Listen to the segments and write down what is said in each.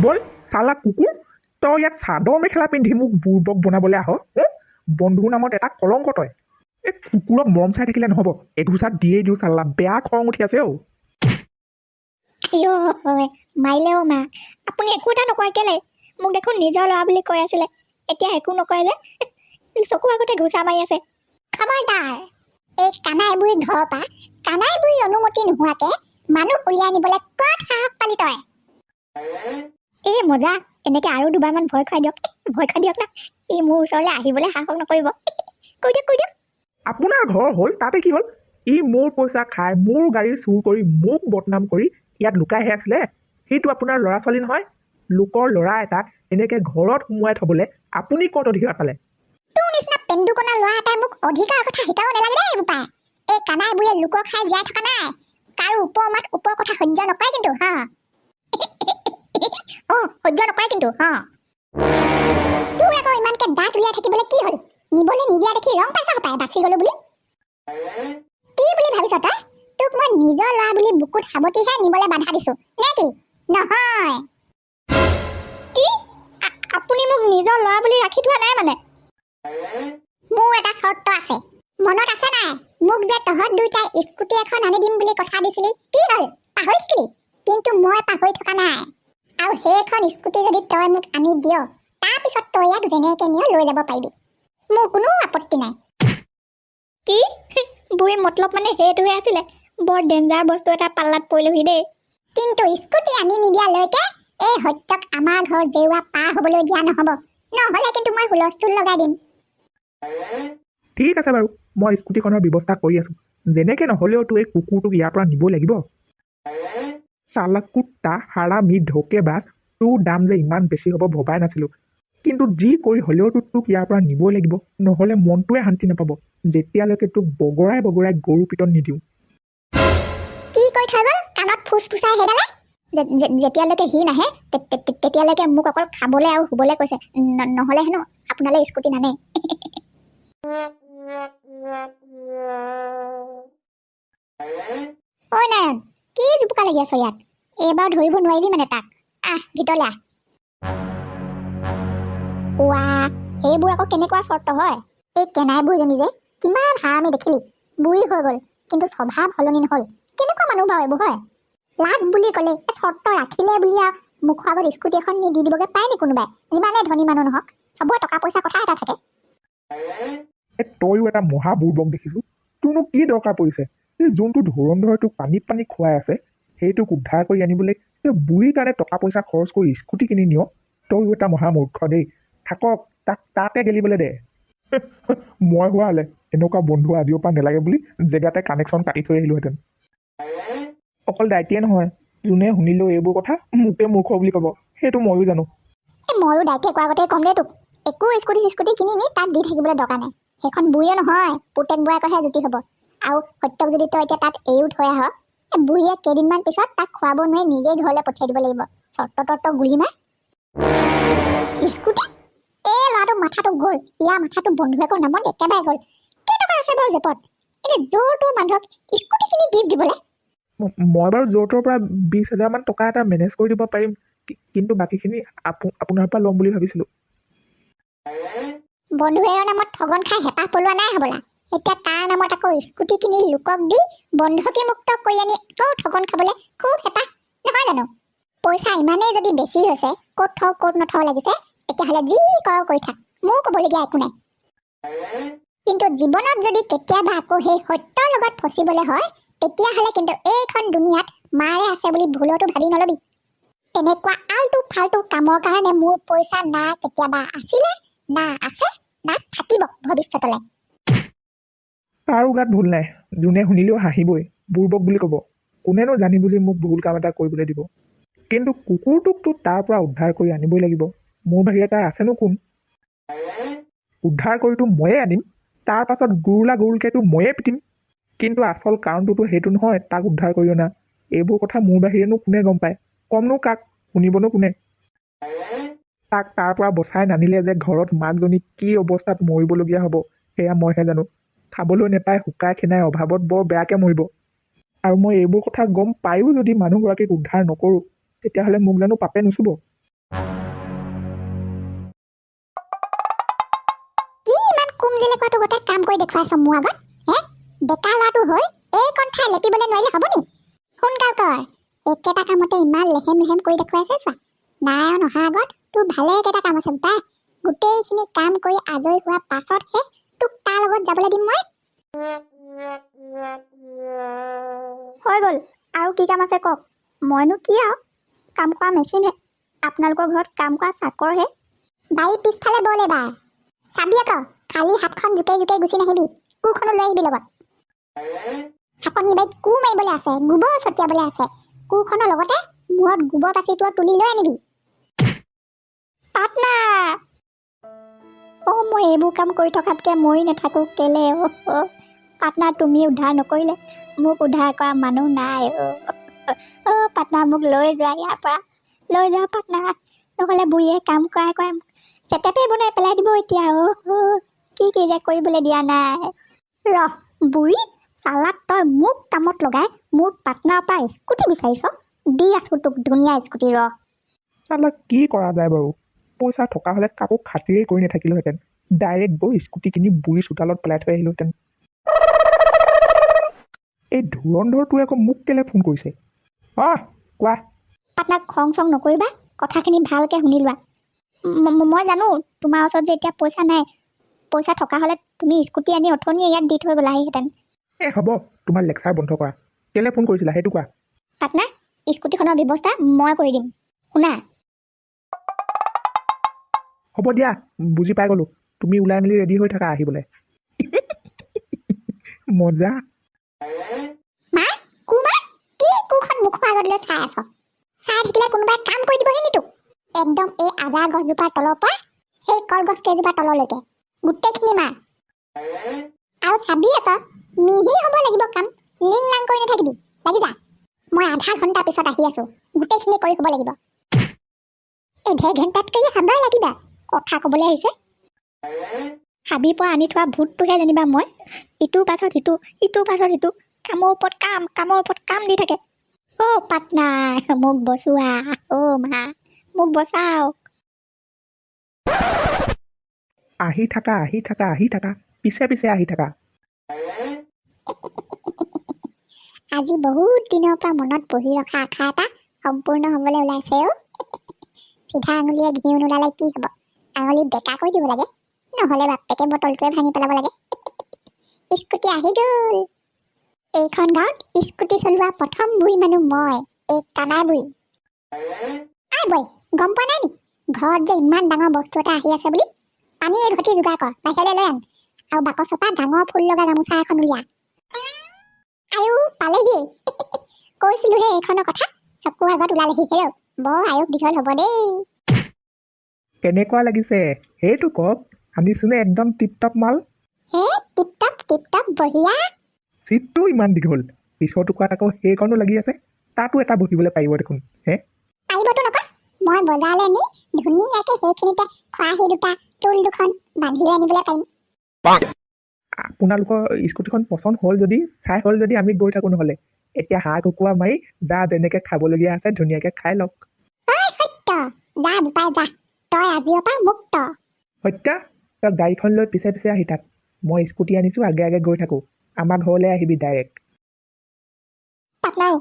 বল চালা কুকুৰ, তই ইয়াত চাদৰ মেখেলা পিন্ধি মোক বুৰ্বক বনাবলৈ আহ? বন্ধুৰ নামত এটা কলংক তই। এই কুকুৰক মৰম চাই থাকিলে নহ'ব, এধোচা দিয়েই দিওঁ চালা, বেয়া খং উঠি আছে অ'। মাৰিলে অ' মা, আপুনি একো এটা নকয় কেলে? মোক দেখোন নিজৰ ল'ৰা বুলি কৈ আছিলে, এতিয়া একো নকয় যে চকু আগতে ঘোচা মাৰি আছে। খবৰদাৰ, এই কানাই বুঢ়ী ঘৰৰ পৰা কানাই বুঢ়ীৰ অনুমতি নোহোৱাকে মানুহ উলিয়াই নিবলৈ ক'ত সাহস পালি তই? এই মজা, এনেকে আৰু দুবাৰমান ভয় খুৱাই দিয়ক না। ই মোৰ ওচৰলৈ আহিবলৈ সাহস নকৰিব। কৈ দিয়ক। আপোনাৰ ঘৰ হ'ল, তাতে কি হ'ল? ই মোৰ পইচা খাই, মোৰ গাড়ী চুৰ কৰি, মোক বদনাম কৰি ইয়াত লুকাইহে আছিলে। সেইটো আপোনাৰ ল'ৰা ছোৱালী নহয়। লোকৰ ল'ৰা এটাক এনেকে ঘৰত সোমোৱাই থবলৈ আপুনি ক'ত অধিকাৰ পালে? তোৰ নিচিনা পেন্দুকনা ল'ৰা এটাই মোক অধিকাৰ কথা শিকাব নালাগে দেই বোপাই। এই কানাই বুঢ়ীয়ে লোকৰ খাই জীয়াই থকা নাই, কাৰো ওপৰ কথা সহ্য নকৰে কিন্তু হা। সহ্য নকৰে কিন্তু হা। তোৰ আকৌ ইমানকে দাঁত উলিয়াই থাকিবলৈ কি হ'ল? নিবলৈ নিদিয়া দেখি ৰং পাইছা হপাই বাচি গলো বুলি। কি বুলি ভাবিছ তই? তোক মই নিজৰ ল'ৰা বুলি বুকুত সাৱটিহে নিবলৈ বাধা দিছো নে কি? নহয়। কি? আপুনি মোক নিজৰ ল'ৰা বুলি ৰাখি থোৱা নাই মানে? মোৰ এটা চৰ্ত আছে, মনত আছে নাই? মোক যে তহঁত দুইটাই স্কুটি এখন আনি দিম বুলি কথা দিছিলি, কি হ'ল? পাহৰিছিলি? কিন্তু মই পাহৰি থকা নাই। আৰু সেইখন স্কুটি যদি তই মোক আনি দিয়, তাৰপিছত তই ইয়াক যেনেকে নিয় লৈ যাব পাৰিবি, মোৰ কোনো আপত্তি নাই। কি? বুঢ়ী মতলব মানে সেইটোহে আছিলে? বৰ ডেঞ্জাৰ বস্তু এটা পাল্লাত পৰিলোহি দেই। কিন্তু স্কুটি আনি নিদিয়ালৈকে এই সত্যক আমাৰ ঘৰ জেউৰা পাৰ হ'বলৈ দিয়া নহ'ব, নহ'লে কিন্তু মই হুলস্থুল লগাই দিম। ঠিক আছে বাৰু, মই স্কুটিখনৰ ব্যৱস্থা কৰি আছো। যেনেকে নহ'লেওতো এই কুকুৰটোক ইয়াৰ পৰা নিবই লাগিব। চালা কুত্তা, হাৰামি, ধোকেবাজ, তোৰ দাম যে ইমান বেছি হ'ব ভবাই নাছিলো। কিন্তু যি কৰি হ'লেওতো তোক ইয়াৰ পৰা নিবই লাগিব, নহ'লে মনটোৱে শান্তি নাপাব যেতিয়ালৈকে তোক বগৰাই গৰু পিতন নিদিওঁ। কি কৈ থৈ গ'ল কাণত ফুচফুচাই সেইডালে? যেতিয়ালৈকে সি নাহে তেতিয়ালৈকে মোক অকল খাবলৈ আৰু শুবলৈ কৈছে, নহ'লে হেনো আপোনালৈ স্কুটি নানে। ঐ নাৰায়ণ, কি জোপোকা লাগি আছ ইয়াত? এইবাৰ ধৰিব নোৱাৰিলি মানে তাক? ভিতৰলৈ আহ। সেইবোৰ আকৌ কেনেকুৱা চৰ্ত হয়? এই কেনাই বুঢ়ীজনী যে কিমান হাৰামি দেখিলি, বুঢ়ী হৈ গ'ল কিন্তু স্বভাৱ সলনি নহ'ল। কেনেকুৱা মানুহ বাৰু এইবোৰ হয়? লাভ বুলি ক'লে চৰ্ত ৰাখিলে বুলি মুখৰ আগত স্কুটি এখন নি দি দিবগে পাৰে নি কোনোবাই? যিমানে ধনী মানুহ নহওক, চবৰে টকা পইচা কথা এটা থাকে। তইও এটা মহা বুৰ্বক দেখিছো। তোৰনো কি দৰকাৰ পৰিছে? যোনটো ধুৰন্ধৰে তোক পানী খুৱাই আছে, সেইটোক উদ্ধাৰ কৰি আনিবলৈ বুঢ়ীৰ কাৰণে টকা পইচা খৰচ কৰি স্কুটি কিনি নিয়? তইও এটা মহা মূৰ্খ দেই। থাকক, তাতে গেলিবলৈ দে। মই হোৱা হ'লে এনেকুৱা বন্ধু আজিৰ পৰা নালাগে বুলি জেগাতে কানেকশ্যন কাটি থৈ আহিলোহেঁতেন। অকল দায়িত্বে নহয়, যোনে শুনিলেও এইবোৰ কথা মোকে মূৰ্খ বুলি ক'ব, সেইটো ময়ো জানো। ময়ো দায়িত্বে কোৱাৰ আগতে ক'ম দেই তোক, একো স্কুটি কিনি নি তাত দি থাকিবলৈ দৰকাৰ নাই। সেইখন বুঢ়ীয়ে নহয়, পুতেক বোৱাকৰহে জুতি হ'ব। আৰু সত্যক যদি তই এতিয়া তাত এৰিও থৈ আহ, বুঢ়ীয়ে কেইদিনমান পিছত তাক খুৱাব নোৱাৰি নিজেই ঘৰলৈ পঠিয়াই দিব লাগিব। চৰ্ত গুলি মাৰ। স্কুটি? এই ল'ৰাটো মাথাটো গ'ল, ইয়াৰ মাথাটো বন্ধুৱেকৰ নামত একেবাৰে গ'ল। কেইটকা আছে বাৰু জেপত? এতিয়া য'ৰ তোৰ মানুহক স্কুটি কিনি গিফ্ট দিবলৈ? মই বাৰু য'ৰ তোৰ পৰা 20,000 মান টকা এটা মেনেজ কৰি দিব পাৰিম, কিন্তু বাকীখিনি আপোনাৰ পৰা ল'ম বুলি ভাবিছিলো। বন্ধুৱেৰৰ নামত ঠগন খাই হেঁপাহ পলোৱা নাই হ'বলা। এতিয়া তাৰ নামত আকৌ স্কুটি কিনি লোকক দি বন্ধকী মুক্ত কৰি আনি আকৌ ঠগন খাবলৈ খুব হেঁপাহ, নহয় জানো? পইচা ইমানেই যদি বেছি হৈছে, ক'ত থওঁ ক'ত নথওঁ লাগিছে, তেতিয়াহ'লে যি কৰ কৰি থাক, মোৰ ক'বলগীয়া একো নাই। কিন্তু জীৱনত যদি কেতিয়াবা আকৌ সেই সত্যৰ লগত ফচিবলৈ হয়, তেতিয়াহ'লে কিন্তু এইখন দুনিয়াত মাৰে আছে বুলি ভুলতো ভাবি নলবি। তেনেকুৱা আল্টু ফাল্টু কামৰ কাৰণে মোৰ পইচা না কেতিয়াবা আছিলে, না আছে, না থাকিব ভৱিষ্যতলৈ। কাৰো গাত ভুল নাই, যোনে শুনিলেও হাঁহিবই, বুৰ্বক বুলি ক'ব। কোনেনো জানি বুজি মোক ভুল কাম এটা কৰিবলৈ দিব? কিন্তু কুকুৰটোকতো তাৰ পৰা উদ্ধাৰ কৰি আনিবই লাগিব। মোৰ বাহিৰে তাৰ আছেনো কোন? উদ্ধাৰ কৰিতো ময়ে আনিম, তাৰ পাছত গৰুলকেতো ময়ে পিটিম। কিন্তু আচল কাৰণটোতো সেইটো নহয় তাক উদ্ধাৰ কৰি অনা। এইবোৰ কথা মোৰ বাহিৰেনো কোনে গম পায়? কমনো কাক, শুনিবনো কোনে? তাক তাৰ পৰা বচাই নানিলে যে ঘৰত মাকজনী কি অৱস্থাত মৰিবলগীয়া হ'ব, সেয়া মইহে জানো। খাবলৈ নেপায় শুকাই খিনাই অভাৱত বৰ বেয়াকে মৰিব। আৰু মই এইবোৰ কথা গম পায়ো যদি মানুহগৰাকীক উদ্ধাৰ নকৰোঁ, তেতিয়াহ'লে মোক জানো পাপে নুচুব? জেলেকোৱাটো গোটেই কাম কৰি দেখুৱাইছ মোৰ আগত হে বেকাৰ ল'ৰাটো হৈ এই কণ্ঠাই লেপিবলৈ নোৱাৰিলে হ'ব নি সোনকাল কৰ একেটা কামতে ইমান লেহেম লেহেম কৰি দেখুৱাইছে চা নাৰায়ণ অহাৰ আগত তোৰ ভালে কেইটা কাম আছে তাই গোটেইখিনি কাম কৰি আজৰি হোৱাৰ পাছতহে তোক তাৰ লগত যাবলৈ দিম মই হৈ গ'ল আৰু কি কাম আছে কওক মইনো কি আৰু কাম কৰা মেচিনহে আপোনালোকৰ ঘৰত কাম কৰা চাকৰহে বাৰী পিছফালে বল এবাৰ চাবি আকৌ খালি হাতখন জোকাই জোকাই গুচি নাহিবি কোৰখনো লৈ আহিবি লগত হাতনি বাৰীত কোৰ মাৰিবলৈ আছে গোবৰ ছটিয়াবলৈ আছে কোৰখনৰ লগতে মূৰত গোবৰ পাচিটো তুলি লৈ আনিবি পাৰ্টনাৰ মই এইবোৰ কাম কৰি থকাতকৈ মৰি নাথাকোঁ কেলে পাৰ্টনাৰ তুমি উদ্ধাৰ নকৰিলে মোক উদ্ধাৰ কৰা মানুহ নাই পাৰ্টনাৰ মোক লৈ যোৱা ইয়াৰ পৰা লৈ যাওঁ পাৰ্টনাৰ নহ'লে বুঢ়ীয়ে কাম কৰাই কৰাই চেটেপে বনাই পেলাই দিব এতিয়া কি যে কৰিবলৈ দিয়া নাই ৰহ বুঢ়ী চালাক তই মোক কামত লগাই মোৰ পাৰ্টনাৰৰ পৰা স্কুটি বিচাৰিছ দি আছোঁ তোক ধুনীয়া স্কুটি ৰহ চালা কি কৰা যায় বাৰু পইচা থকা হ'লে কাকো খাতিৰেই কৰি নাথাকিলোহেঁতেন ডাইৰেক্ট গৈ স্কুটি কিনি বুঢ়ী চোতালত পেলাই থৈ আহিলোহেঁতেন এই ধুৰন্ধৰটোৱে আকৌ মোক কেলে ফোন কৰিছে কোৱা পাৰ্টনাৰ খং চং নকৰিবা কথাখিনি ভালকৈ শুনি লোৱা মই জানো তোমাৰ ওচৰত যে এতিয়া পইচা নাই পইচা থকা হ'লে তুমি স্কুটি আনি অথনি ইয়াত দি থৈ গ'লাহিহেঁতেন হ'ব তোমাৰ লেকচাৰ বন্ধ কৰা কেলে ফোন কৰিছিলা সেইটো কোৱা পাৰ্টনাৰ স্কুটিখনৰ ব্যৱস্থা মই কৰি দিম শুনা হ'ব দিয়া বুজি পাই গ'লো তুমি ওলাই মেলি ৰেডি হৈ থাকা আহিবলৈ মজা মা কুমা কি কুখন মুখৰ আগলৈ চাই আছ চাই থাকিলে কোনোবাই কাম কৰি দিবহি নি তোক একদম এই আজাৰ গছজোপাৰ তলৰ পৰা সেই কলগছ কেইজোপা তললৈকে গোটেইখিনি মাৰ আৰু চাবি আকৌ মিহি হ'ব লাগিব কাম লিং লাং কৰি নাথাকিবি লাগি যা মই আধা ঘণ্টা পিছত আহি আছো গোটেইখিনি কৰি হ'ব লাগিব এই ডেৰ ঘণ্টাতকৈ হাবাই লাগিবা কথা ক'বলৈ আহিছে হাবিৰ পৰা আনি থোৱা ভূতটোহে যেনিবা মই ইটোৰ পাছত সিটো ইটোৰ পাছত সিটো কামৰ ওপৰত কাম দি থাকে পাৰ্টনাৰ মোক বচোৱা মা মোক বচাওক আহি থাকা পিছে পিছে আহি থাকা আজি বহুত দিনৰ পৰা মনত পঢ়ি ৰখা আশা এটা সম্পূৰ্ণ হ'বলৈ ওলাইছে চিধা আঙুলিয়ে ঘিউ নোলালে কি হ'ব আঙুলি বেকা কৰি দিব লাগে নহ'লে বাপেকে বটলটোৱে ভাঙি পেলাব লাগে স্কুটি আহি গ'ল এইখন গাঁৱত স্কুটি চলোৱা প্ৰথম বুঢ়ী মানুহ মই এই কানাই বুঢ়ী বৈ গম পোৱা নাই নি ঘৰত যে ইমান ডাঙৰ বস্তু এটা আহি আছে বুলি পানী এঘটি যোগাৰ কৰ বাহিৰলৈ লৈ আন আৰু বাকচৰ পৰা ডাঙৰ ফুল লগা গামোচা এখন উলিয়া আয়ো পালেহি কৈছিলোহে এইখনৰ কথা চকুৰ আগত ওলালেহি হেৰৌ বৰ আয়ুস দীঘল হ'ব দেই কেনেকুৱা লাগিছে সেইটো কওক আনিছোনে একদম টিপটপ মাল টিপটপ বঢ়িয়া চিটটো ইমান দীঘল পিছৰ টুকুৰাত আকৌ সেইকণো লাগি আছে তাতো এটা বহিবলৈ পাৰিব দেখোন পাৰিবতো নকয় মই বজাৰলৈ নি ধুনীয়াকৈ সেইখিনিতে খৰাহী দুটা টুল দুখন বান্ধি লৈ আনিবলৈ পাৰিম আপোনালোকৰ স্কুটিখন পচন্দ হ'ল যদি চাই হ'ল যদি আমি গৈ থাকোঁ নহ'লে এতিয়া হাঁহ কুকুৰা মাৰি যা যেনেকৈ খাবলগীয়া আছে ধুনীয়াকৈ খাই লওক সত্য যা বোপাই যা তই আজিৰ পৰা মুক্ত সত্য তই গাড়ীখন লৈ পিছে পিছে আহি থাক মই স্কুটি আনিছোঁ আগে আগে গৈ থাকোঁ আমাৰ ঘৰলৈ আহিবি ডাইৰেক্ট পাৰ্টনাৰ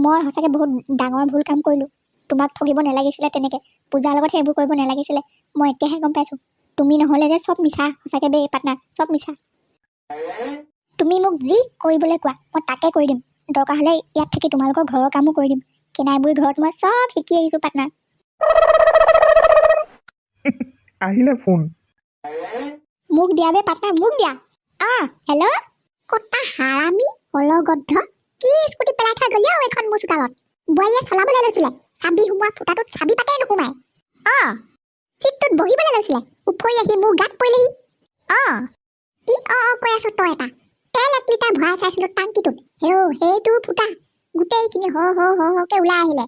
মই সঁচাকৈ বহুত ডাঙৰ ভুল কাম কৰিলোঁ তোমাক ঠগিব নালাগিছিলে তেনেকৈ পূজাৰ লগত সেইবোৰ কৰিব নালাগিছিলে মই এতিয়াহে গম পাইছোঁ তুমি নহ'লে যে চব মিছা সঁচাকৈ দেই পাৰ্টনাৰ চব মিছা তুমি মোক যি কৰিবলৈ কোৱা মই তাকে কৰি দিম দৰকাৰ হ'লে ইয়াত থাকি তোমালোকৰ ঘৰৰ কামো কৰি দিম কেনাই বুঢ়ী ঘৰত মই চব শিকি আহিছোঁ পাৰ্টনাৰ আহিলে ফোন মোক দিয়া বে পাৰ্টনাৰ মোক দিয়া হেল্ল' কটা হাৰামি অলগদ্ধ কি স্কুটি পেলাই থৈ গ'লি এইখন মোৰ চোতালত বোৱাৰীয়ে চলাবলৈ লৈছিলে চাবি সোমোৱা ফুটাটোত চাবি পাতে নোসোমাই চিটটোত বহিবলৈ লৈছিলে উফৰি আহি মোৰ গাত পৰিলেহি কি কৈ আছ তই এটা তেল 1 লিটাৰ ভৰাই চাইছিলোঁ টাংকিটোত সেইটো ফুটা গোটেইখিনি হকে ওলাই আহিলে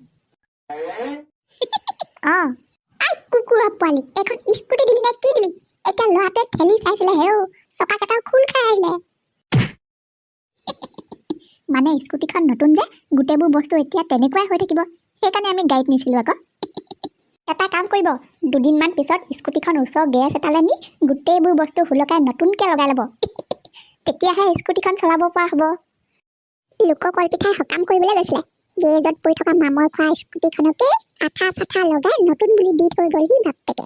কুকুৰা পোৱালি এখন স্কুটি দিলি নে কি দিলি এতিয়া ল'ৰাটোৱে ঠেলি চাইছিলে চকাকেইটাও খোল খাই আহিলে মানে স্কুটিখন নতুন যে গোটেইবোৰ বস্তু এতিয়া তেনেকুৱাই হৈ থাকিব সেইকাৰণে আমি গাড়ীত নিছিলোঁ আকৌ এটা কাম কৰিব, দুদিনমান পিছত স্কুটিখন ওচৰ গেৰেজ এটালৈ নি গোটেইবোৰ বস্তু হুলকাই নতুনকৈ লগাই ল'ব। তেতিয়াহে স্কুটিখন চলাব পৰা হ'ব। লোকৰ কলপিঠাই সকাম কৰিবলৈ লৈছিলে, গেৰেজত পৰি থকা মামৰ খোৱা স্কুটিখনকে আঠা চাঠা লগাই নতুন বুলি দি থৈ গ'লহি বাপেকে।